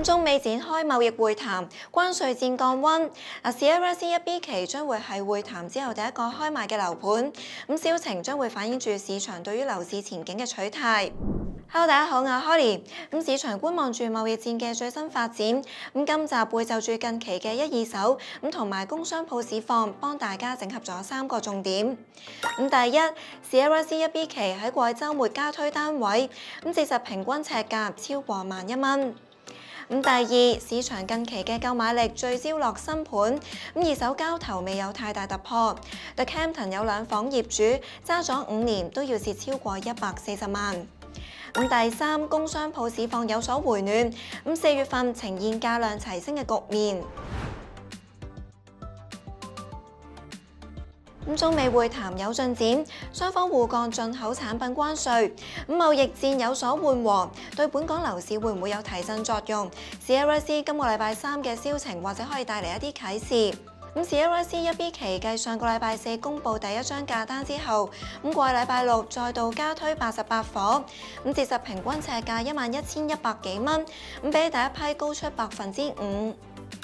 中美展開貿易會談，關稅戰降溫。Sierra C1B 期將會係會談之後第一個開賣嘅樓盤，銷情將會反映住市場對於樓市前景嘅取態。Hello， 大家好，我係 Holly。市場觀望住貿易戰嘅最新發展。今集會就住近期嘅一二手同埋工商鋪市況，幫大家整合咗3個重點。第一 ，Sierra C1B 期喺過去週末加推單位，折實平均尺價超過11,000蚊。第二，市場近期嘅購買力聚焦落新盤，二手交投未有太大突破。The Campton 有2房業主揸咗5年都要蝕超過140萬。第三，工商鋪市況有所回暖，4月份呈現價量齊升嘅局面。中美會談有進展，雙方互降進口產品關稅，貿易戰有所緩和，對本港樓市會唔會有提振作用 ？Sierra C 今個禮拜3嘅銷情或者可以帶嚟一啲啟示。Sierra C1B 期繼上個禮拜4公布第一張價單之後，過去禮拜6再度加推88伙，折實平均尺價11,100幾蚊，比第一批高出5%。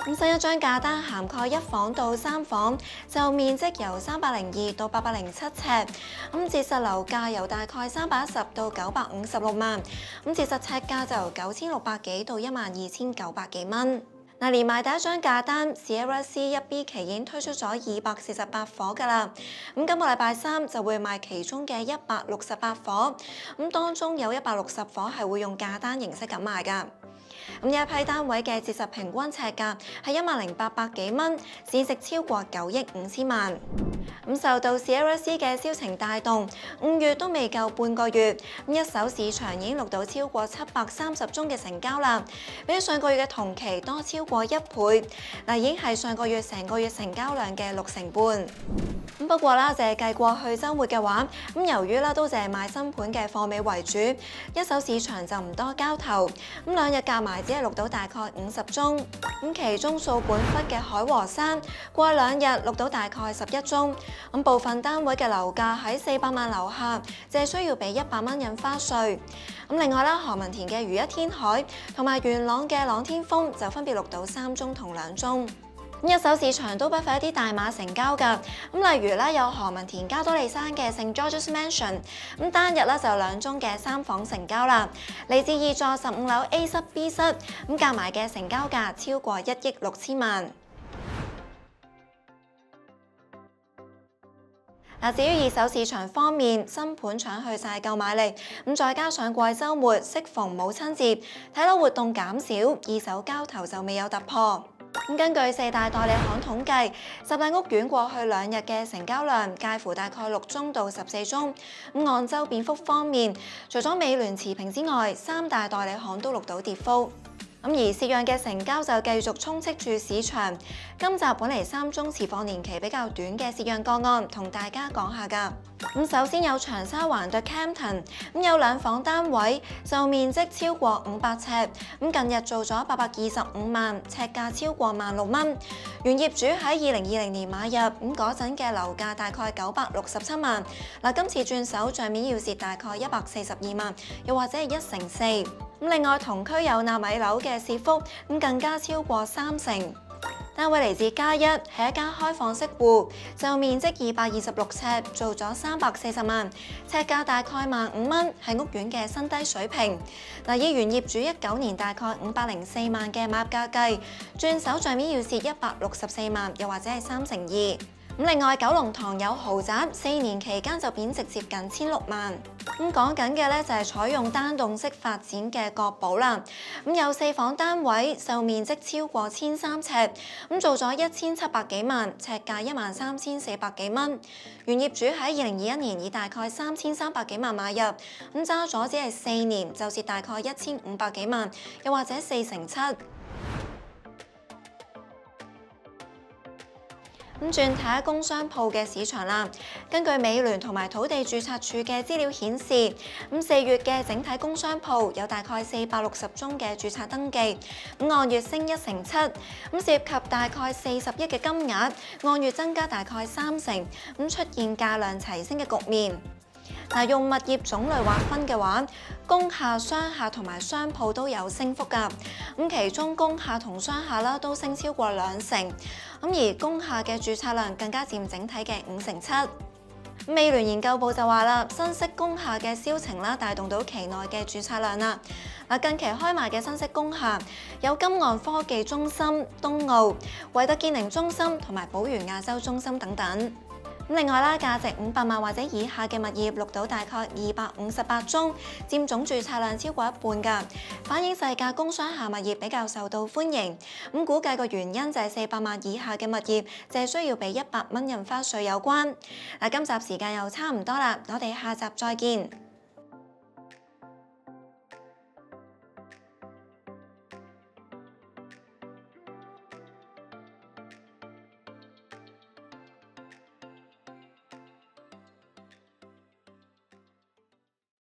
新一張價單涵蓋1房到3房，就面積由302到807尺，折實樓價由大概310到956萬，折實尺價就由9,600幾到12,900幾蚊。連埋第一張價單 ，Sierra C1B 期已經推出咗248伙㗎啦。今個禮拜3就會賣其中嘅168伙，當中有160伙係會用價單形式咁賣㗎。呢一批單位嘅折實平均尺價係10,800幾蚊，市值超過9億5千萬。受到 Sierra C 嘅銷情帶動，5月都未夠半個月，一手市場已經錄到超過730宗嘅成交啦，比上個月嘅同期多超過1倍，已經係上個月成個月成交量嘅60%半。不過啦，淨係計過去週末嘅話，由於都淨係賣新盤嘅貨尾為主，一手市場就唔多交投。2日夾埋只係錄到大概50宗。其中掃管笏嘅海和山過去2日錄到大概11宗。部分單位嘅樓價喺400萬樓下，淨係需要俾100蚊印花稅。另外啦，何文田嘅如一天海同埋元朗嘅朗天峰就分別錄到3宗同2宗。一手市場都不乏一啲大碼成交㗎，例如咧有何文田加多利山嘅聖 George's Mansion，單日就有2宗嘅3房成交啦，嚟自2座15樓 A 室 B 室，夾埋嘅成交價超過1億6千萬。至於二手市場方面，新盤搶去晒購買力，再加上過去週末適逢母親節，睇樓活動減少，二手交投就未有突破。根據4大代理行統計，10大屋苑過去2日嘅成交量介乎大概6宗到14宗。按週變幅方面，除咗美聯持平之外，3大代理行都錄到跌幅。而蝕讓嘅成交就繼續充斥住市場。今集本嚟3宗持貨年期比較短嘅蝕讓個案，同大家講下㗎。首先有長沙灣 The Campton， 有2房單位，就面積超過500尺，近日做咗825萬，尺價超過16,000蚊。原業主喺2020年買入，嗰陣嘅樓價大概967萬，今次轉手帳面要蝕大概142萬，又或者係1/4。另外同區有納米樓嘅跌幅，更加超過30%。單位嚟自嘉一，係一間開放式戶，就面積226尺，做咗340萬，尺價大概15,000蚊，係屋苑嘅新低水平。以原業主19年大概504萬嘅買入價計，轉手帳面要蝕164萬，又或者係2/3。另外九龍塘有豪宅，4年期間就貶值接近1,600萬。講緊嘅咧就係採用單棟式發展嘅國寶啦。有4房單位，售面積超過1,300尺，做咗1,700幾萬，尺價13,400幾蚊。原業主喺2021年以大概3,300幾萬買入，揸咗只係4年就蝕大概1,500幾萬，又或者4/7。轉睇下工商鋪嘅市場啦。根據美聯同埋土地註冊處嘅資料顯示，4月嘅整體工商鋪有大概460宗嘅註冊登記，按月升1/7，涉及大概40億嘅金額，按月增加大概30%，出現價量齊升嘅局面。嗱，用物業種類劃分嘅話，工廈、商廈同埋商鋪都有升幅㗎。咁其中工廈同商廈啦都升超過2成，咁而工廈嘅註冊量更加佔整體嘅7%。美聯研究部就話啦，新式工廈嘅銷情啦，帶動到期內嘅註冊量啦。嗱，近期開賣嘅新式工廈有金岸科技中心、東澳、維特健寧中心同埋寶源亞洲中心等等。另外啦，價值500萬或者以下嘅物業錄到大概258宗，佔總註冊量超過一半㗎，反映細價工商廈物業比較受到歡迎。咁估計個原因就係400萬以下嘅物業淨係需要俾100蚊印花稅有關。嗱，今集時間又差唔多啦，我哋下集再見。